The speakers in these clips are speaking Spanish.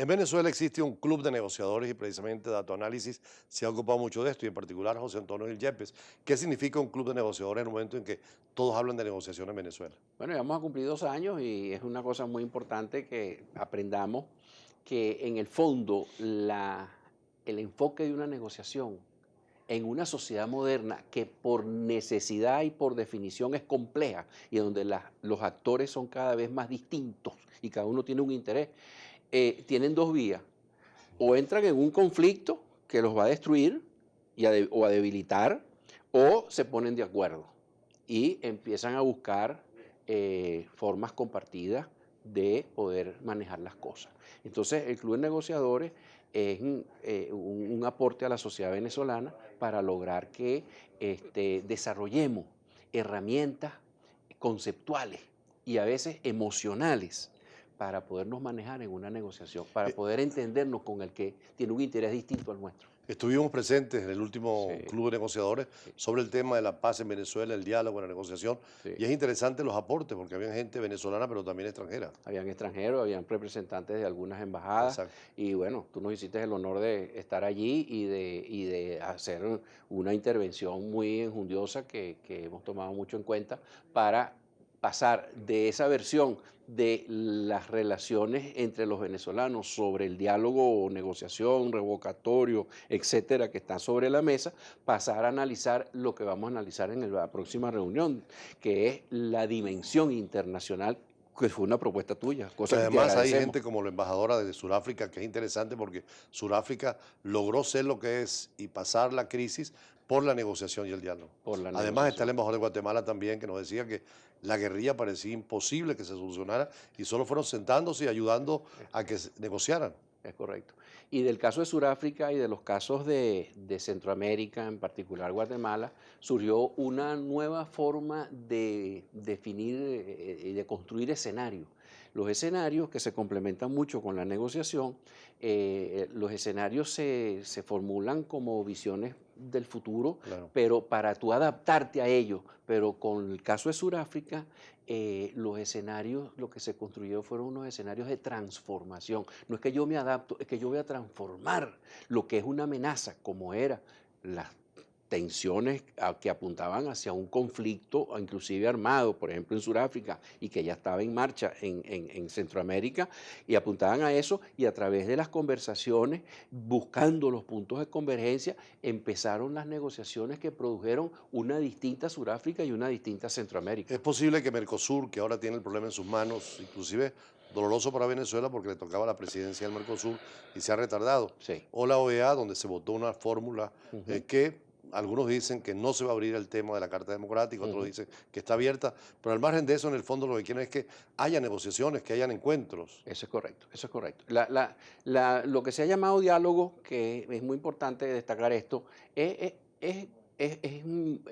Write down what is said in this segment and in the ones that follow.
En Venezuela existe un club de negociadores y precisamente Dato Análisis se ha ocupado mucho de esto y en particular José Antonio Gil Yepes. ¿Qué significa un club de negociadores en un momento en que todos hablan de negociación en Venezuela? Bueno, ya vamos a cumplir 2 años y es una cosa muy importante que aprendamos que en el fondo el enfoque de una negociación en una sociedad moderna que por necesidad y por definición es compleja y donde los actores son cada vez más distintos y cada uno tiene un interés, tienen dos vías. O entran en un conflicto que los va a destruir o a debilitar, o se ponen de acuerdo y empiezan a buscar formas compartidas de poder manejar las cosas. Entonces, el Club de Negociadores es un aporte a la sociedad venezolana para lograr que desarrollemos herramientas conceptuales y a veces emocionales para podernos manejar en una negociación, para Eh, poder entendernos con el que tiene un interés distinto al nuestro. Estuvimos presentes en el último Sí, club de negociadores sí, sobre el tema de la paz en Venezuela, el diálogo, la negociación sí. y es interesante los aportes porque había gente venezolana pero también extranjera. Habían extranjeros, habían representantes de algunas embajadas Exacto. y bueno, tú nos hiciste el honor de estar allí y de hacer una intervención muy enjundiosa que hemos tomado mucho en cuenta para pasar de esa versión de las relaciones entre los venezolanos sobre el diálogo, negociación, revocatorio, etcétera, que está sobre la mesa, pasar a analizar lo que vamos a analizar en la próxima reunión, que es la dimensión internacional, que fue una propuesta tuya, Que cosa que te además hay agradecemos. gente como la embajadora de Sudáfrica, que es interesante porque Sudáfrica logró ser lo que es y pasar la crisis por la negociación y el diálogo. Por la Además está el negociación. embajador de Guatemala también, que nos decía que la guerrilla parecía imposible que se solucionara y solo fueron sentándose y ayudando Es a que negociaran. Es correcto. Y del caso de Sudáfrica y de los casos de Centroamérica, en particular Guatemala, surgió una nueva forma de definir y de construir escenarios. Los escenarios que se complementan mucho con la negociación, los escenarios se formulan como visiones del futuro, Claro. pero para tú adaptarte a ellos. Pero con el caso de Sudáfrica, los escenarios, lo que se construyó fueron unos escenarios de transformación. No es que yo me adapto, es que yo voy a transformar lo que es una amenaza, como era las tensiones que apuntaban hacia un conflicto, inclusive armado, por ejemplo en Sudáfrica, y que ya estaba en marcha en Centroamérica, y apuntaban a eso, y a través de las conversaciones, buscando los puntos de convergencia, empezaron las negociaciones que produjeron una distinta Sudáfrica y una distinta Centroamérica. Es posible que Mercosur, que ahora tiene el problema en sus manos, inclusive doloroso para Venezuela porque le tocaba la presidencia del Mercosur y se ha retardado, Sí. o la OEA, donde se votó una fórmula Ujú, que algunos dicen que no se va a abrir el tema de la Carta Democrática, otros ujú. dicen que está abierta, pero al margen de eso, en el fondo lo que quieren es que haya negociaciones, que hayan encuentros. Eso es correcto, eso es correcto. Lo que se ha llamado diálogo, que es muy importante destacar esto, es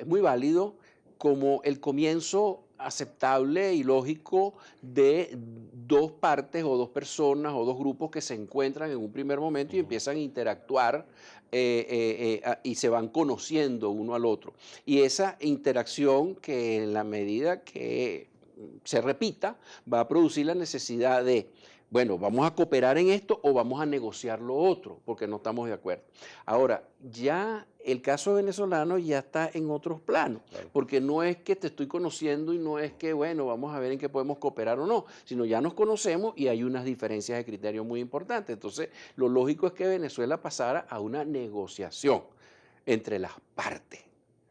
muy válido como el comienzo aceptable y lógico de dos partes o dos personas o dos grupos que se encuentran en un primer momento y Ujú. empiezan a interactuar y se van conociendo uno al otro. Y esa interacción que en la medida que se repita, va a producir la necesidad de, bueno, vamos a cooperar en esto o vamos a negociar lo otro, porque no estamos de acuerdo. Ahora, ya el caso venezolano ya está en otros planos, Claro. porque no es que te estoy conociendo y no es que, bueno, vamos a ver en qué podemos cooperar o no, sino ya nos conocemos y hay unas diferencias de criterio muy importantes. Entonces, lo lógico es que Venezuela pasara a una negociación entre las partes.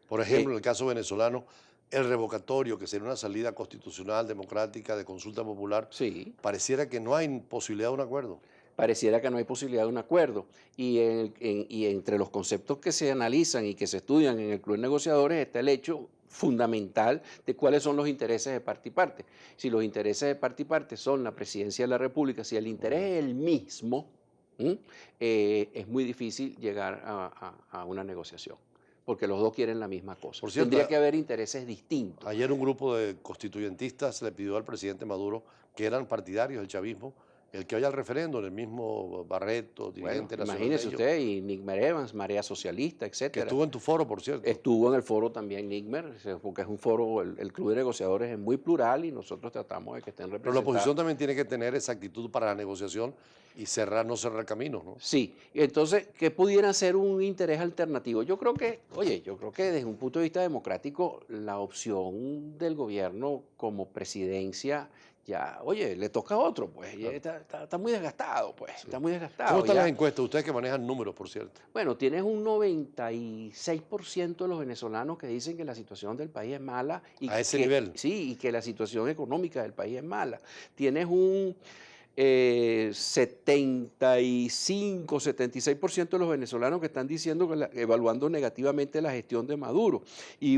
Por ejemplo, en Eh, el caso venezolano, el revocatorio, que sería una salida constitucional, democrática, de consulta popular, sí, pareciera que no hay posibilidad de un acuerdo. pareciera que no hay posibilidad de un acuerdo. Y entre los conceptos que se analizan y que se estudian en el Club de Negociadores está el hecho fundamental de cuáles son los intereses de parte y parte. Si los intereses de parte y parte son la presidencia de la República, si el interés es el mismo, ¿m? Es muy difícil llegar a una negociación, porque los dos quieren la misma cosa. Por cierto, Tendría que haber intereses distintos. ayer un grupo de constituyentistas le pidió al presidente Maduro, que eran partidarios del chavismo, el que vaya al referéndum, el mismo Barreto, Bueno, dirigente nacional de imagínese ellos, usted, y Nick Evans, Marea Socialista, que etcétera. estuvo en tu foro, por cierto. Estuvo en el foro también Nigmer, porque es un foro, el Club de Negociadores es muy plural y nosotros tratamos de que estén Pero la representados. oposición también tiene que tener esa actitud para la negociación Y no cerrar caminos, ¿no? Sí, entonces, ¿qué pudiera ser un interés alternativo? Yo creo que, oye, yo creo que desde un punto de vista democrático, la opción del gobierno como presidencia, ya, oye, le toca a otro, pues, ya Claro, está muy desgastado, pues, sí. está muy ¿Cómo desgastado, están las ya. encuestas? Ustedes que manejan números, por cierto. Bueno, tienes un 96% de los venezolanos que dicen que la situación del país es mala y A ese que, nivel. sí, y que la situación económica del país es mala. Tienes un 75, 76% de los venezolanos que están diciendo que evaluando negativamente la gestión de Maduro y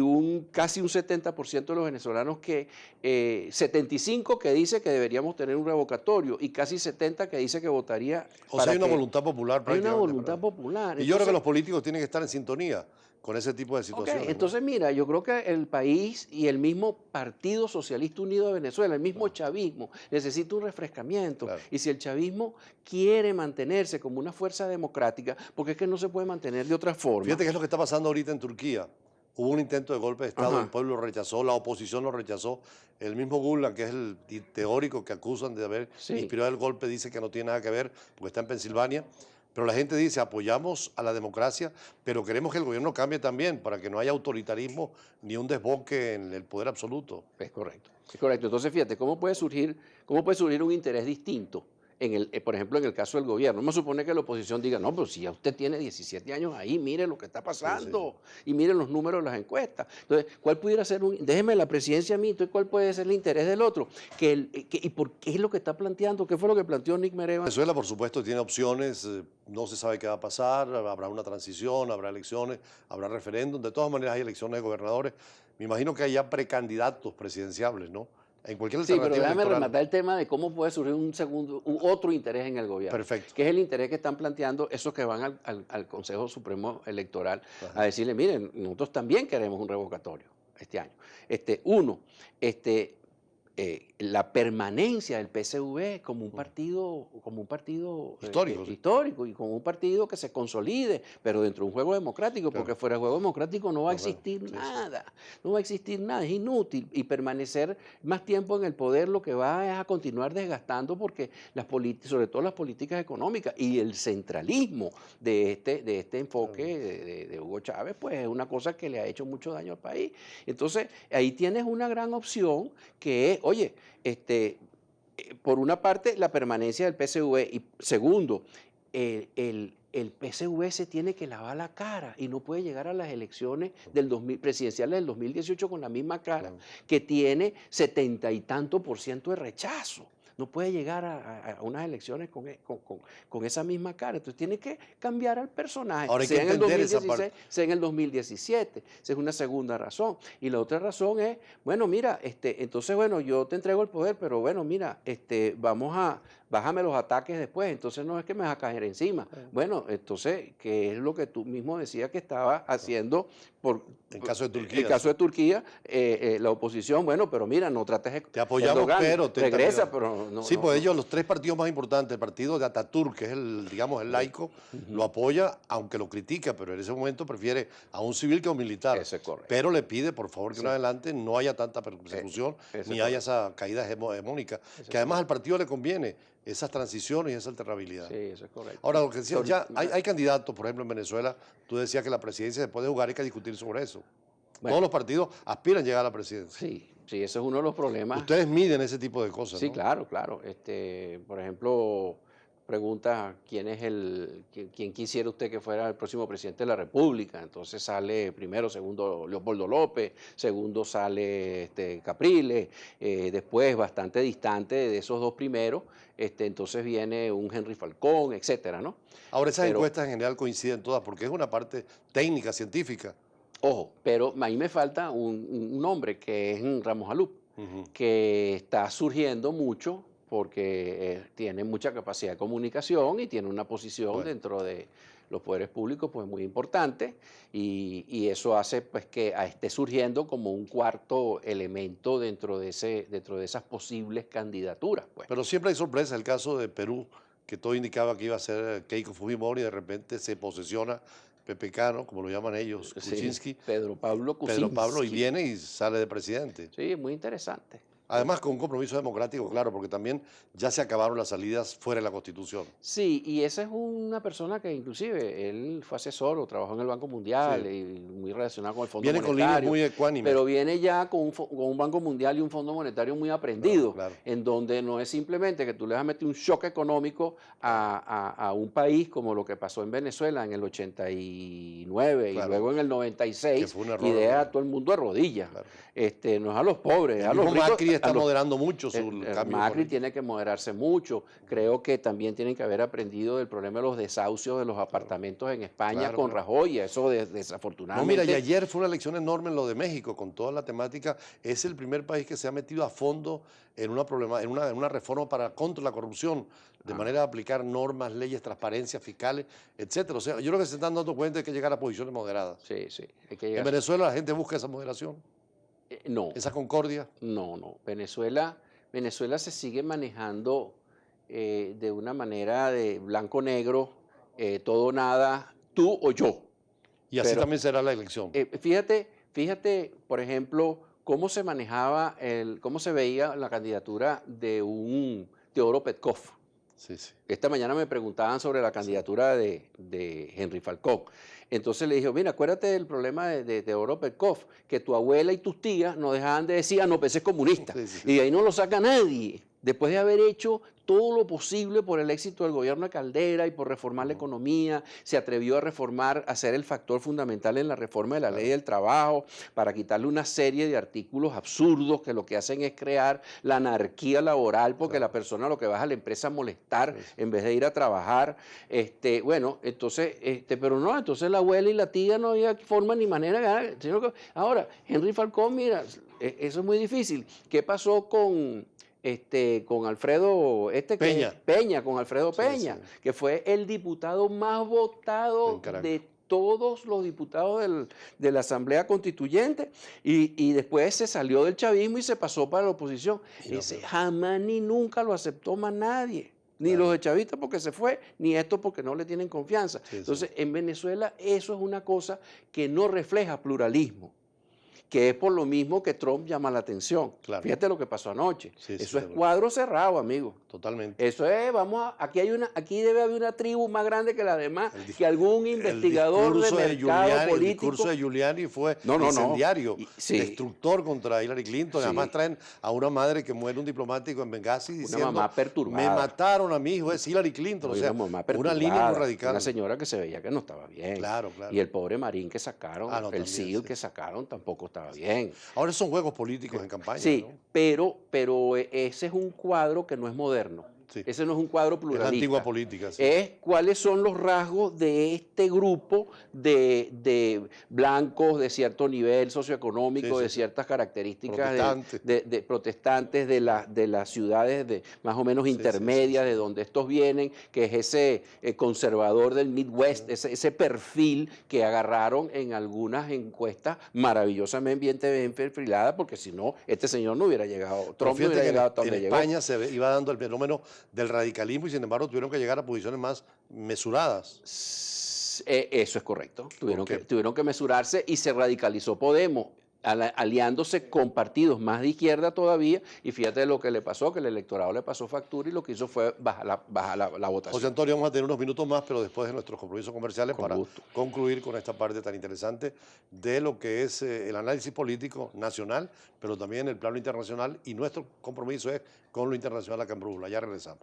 casi un 70% de los venezolanos 75 que dice que deberíamos tener un revocatorio y casi 70 que dice que votaría O sea, para hay una que voluntad popular hay una prácticamente, voluntad ¿verdad? popular. Y yo creo que Entonces, los políticos tienen que estar en sintonía con ese tipo de ok, situaciones, ¿no? entonces mira, yo creo que el país y el mismo Partido Socialista Unido de Venezuela, el mismo Claro, chavismo, necesita un refrescamiento. claro. Y si el chavismo quiere mantenerse como una fuerza democrática, porque es que no se puede mantener de otra forma. Fíjate qué es lo que está pasando ahorita en Turquía. Hubo un intento de golpe de Estado, el Ajá, pueblo lo rechazó, la oposición lo rechazó. El mismo Gulen, que es el teórico que acusan de haber sí. inspirado el golpe, dice que no tiene nada que ver porque está en Pensilvania. Pero la gente dice, apoyamos a la democracia, pero queremos que el gobierno cambie también para que no haya autoritarismo ni un desboque en el poder absoluto. Es correcto. Es correcto. Entonces, fíjate, cómo puede surgir un interés distinto? Por ejemplo, en el caso del gobierno. No supone que la oposición diga, no, pero si ya usted tiene 17 años ahí, mire lo que está Sí, sí, sí. pasando y mire los números de las encuestas. Entonces, ¿cuál pudiera ser déjeme la presidencia a mí, entonces, ¿cuál puede ser el interés del otro? ¿Y por qué es lo que está planteando? ¿Qué fue lo que planteó Nick Mereva? Venezuela, por supuesto, tiene opciones, no se sabe qué va a pasar, habrá una transición, habrá elecciones, habrá referéndum, de todas maneras hay elecciones de gobernadores. Me imagino que hay ya precandidatos presidenciables, ¿no? En cualquier Sí, pero alternativa déjame electoral. rematar el tema de cómo puede surgir otro interés en el gobierno, Perfecto. que es el interés que están planteando esos que van al Consejo Supremo Electoral a Ajá. decirle, miren, nosotros también queremos un revocatorio este año. Uno, este, la permanencia del PSV como un partido Histórico, sí. histórico y como un partido que se consolide, pero dentro de un juego democrático, porque Claro. fuera del juego democrático no va a Correcto. existir Sí, sí. nada, no va a existir nada, es inútil y permanecer más tiempo en el poder lo que va es a continuar desgastando porque sobre todo las políticas económicas y el centralismo de este enfoque Claro. de Hugo Chávez, pues es una cosa que le ha hecho mucho daño al país. Entonces, ahí tienes una gran opción que es, oye, por una parte, la permanencia del PSV y segundo, el PSV se tiene que lavar la cara y no puede llegar a las elecciones presidenciales del 2018 con la misma cara Claro. que tiene 70 y tanto por ciento de rechazo. No puede llegar a unas elecciones con esa misma cara. Entonces tiene que cambiar al personaje, Ahora hay que sea en el entender esa 2016, parte. sea en el 2017. Esa es una segunda razón. Y la otra razón es, bueno, mira, entonces, bueno, yo te entrego el poder, pero bueno, mira, bájame los ataques después, entonces no es que me vas a caer encima. Bueno, entonces, ¿qué es lo que tú mismo decías que estaba haciendo por En caso de el Turquía, caso sí. de Turquía? La oposición, bueno, pero mira, no trates de Te apoyamos, Erdogan, pero regresa, pero no, sí, no, pues no. ellos, los tres partidos más importantes, el partido de Ataturk, que es el, digamos, el laico, lo Ujú. apoya, aunque lo critica, pero en ese momento prefiere a un civil que a un militar. Eso es correcto. Pero le pide, por favor, que en Sí, adelante no haya tanta eh, persecución, eso es ni haya correcto. esa caída hegemónica, Eso que es además al correcto. partido le conviene esas transiciones y esa alternabilidad. Sí, eso es correcto. Ahora, lo que decía, ya Ah, hay candidatos, por ejemplo, en Venezuela, tú decías que la presidencia se puede jugar, hay que discutir sobre eso. Todos bueno, los partidos aspiran a llegar a la presidencia. sí, sí, eso es uno de los problemas. Ustedes miden ese tipo de cosas, Sí, ¿no? claro, claro. Por ejemplo, pregunta quién quisiera usted que fuera el próximo presidente de la República. Entonces sale primero, segundo Leopoldo López, segundo sale Capriles, después bastante distante de esos dos primeros, entonces viene un Henry Falcón, etcétera, ¿no? Ahora, esas Pero encuestas en general coinciden todas porque es una parte técnica, científica. ojo, pero a mí me falta un nombre que es Ramos Alup, Ujú. que está surgiendo mucho porque tiene mucha capacidad de comunicación y tiene una posición Bueno, dentro de los poderes públicos pues muy importante y eso hace pues que esté surgiendo como un cuarto elemento dentro de esas posibles candidaturas pues. pero siempre hay sorpresas. El caso de Perú, que todo indicaba que iba a ser Keiko Fujimori, de repente se posesiona Pepe Cano, como lo llaman ellos, Sí, Kuczynski, Pedro Pablo Pedro Pablo, y Kuczynski. viene y sale de presidente. Sí, muy interesante. Además, con un compromiso democrático, claro, porque también ya se acabaron las salidas fuera de la Constitución. Sí, y esa es una persona que inclusive él fue asesor o trabajó en el Banco Mundial Sí. y muy relacionado con el Fondo Viene con líneas Monetario, muy ecuánimes. pero viene ya con un Banco Mundial y un Fondo Monetario muy aprendido, Claro. en donde no es simplemente que tú le vas a meter un shock económico a un país como lo que pasó en Venezuela en el 89 Claro. y luego en el Que 96 fue un error. y deja a todo el mundo de rodillas. Claro. No es a los pobres, es a El los mismo ricos. Macri está a los- moderando mucho su cambio Macri político. tiene que moderarse mucho. Creo que también tienen que haber aprendido del problema de los desahucios de los apartamentos en España Claro, con claro. Rajoy. Eso No, desafortunadamente. mira, y ayer fue una elección enorme en lo de México, con toda la temática. Es el primer país que se ha metido a fondo en una reforma contra la corrupción, de manera de aplicar normas, leyes, transparencias fiscales, etcétera. O sea, yo creo que se están dando cuenta de que llegar a posiciones moderadas. Sí, sí. Hay que En llegar. Venezuela la gente busca esa moderación, No, esa concordia. no. Venezuela se sigue manejando de una manera de blanco-negro, todo o nada, tú o yo. Y así Pero también será la elección. Fíjate, por ejemplo, cómo se manejaba, cómo se veía la candidatura de un Teodoro Petkov. Sí, sí. Esta mañana me preguntaban sobre la candidatura de Henry Falcón. Entonces le dije, mira, acuérdate del problema de Teodoro Petkov, que tu abuela y tus tías no dejaban de decir, no, pues ese es comunista. Sí, sí. Y de ahí no lo saca nadie. Después de haber hecho todo lo posible por el éxito del gobierno de Caldera y por reformar la economía, se atrevió a reformar, a ser el factor fundamental en la reforma de la ley del trabajo, para quitarle una serie de artículos absurdos que lo que hacen es crear la anarquía laboral, porque la persona lo que va a la empresa a molestar en vez de ir a trabajar. Pero no, entonces la abuela y la tía no había forma ni manera de ganar. Ahora, Henry Falcón, mira, eso es muy difícil. ¿Qué pasó con Alfredo Peña. con Alfredo Sí, Peña, sí. que fue el diputado más votado En Caracas. de todos los diputados de la Asamblea Constituyente, y después se salió del chavismo y se pasó para la oposición. Ese jamás ni nunca lo aceptó más nadie. Ni los de chavistas porque se fue, ni esto porque no le tienen confianza. Sí, Entonces, en Venezuela eso es una cosa que no refleja pluralismo, que es por lo mismo que Trump llama la atención. Claro. Fíjate lo que pasó anoche. Sí, sí, Eso es seguro. cuadro cerrado, amigo. Totalmente. Eso es, aquí debe haber una tribu más grande que la demás, que algún investigador de mercado El político. discurso de Giuliani fue No. incendiario, Sí. destructor contra Hillary Clinton. Sí. Además traen a una madre que muere un diplomático en Benghazi diciendo, mamá perturbada. me mataron a mi hijo, es Hillary Clinton. O sea, Una mamá una perturbada, línea muy radical. una señora que se veía que no estaba bien. Claro, claro. Y el pobre Marín que sacaron, Ah, no, el también, SEAL sí. que sacaron tampoco estaba bien. Ahora son juegos políticos en campaña, Sí, ¿no? pero ese es un cuadro que no es moderno. Sí. Ese no es un cuadro Es pluralista. la antigua política. Sí. Es cuáles son los rasgos de este grupo de blancos de cierto nivel socioeconómico, Sí, de sí. ciertas características Protestantes. de protestantes de las ciudades más o menos intermedias, de donde estos vienen, que es ese conservador del Midwest, ese perfil que agarraron en algunas encuestas maravillosamente bien perfiladas, porque si no, este señor no hubiera llegado, Pero Trump no fíjate hubiera que llegado hasta donde en llegó. España iba dando el fenómeno del radicalismo y sin embargo tuvieron que llegar a posiciones más mesuradas. Eso es correcto. ¿Por qué? Tuvieron que mesurarse y se radicalizó Podemos, aliándose con partidos más de izquierda todavía. Y fíjate lo que le pasó, que el electorado le pasó factura y lo que hizo fue bajar la votación. José Antonio, vamos a tener unos minutos más, pero después de nuestros compromisos comerciales Con para gusto. concluir con esta parte tan interesante de lo que es el análisis político nacional, pero también el plano internacional, y nuestro compromiso es con lo internacional acá en Brújula. Ya regresamos.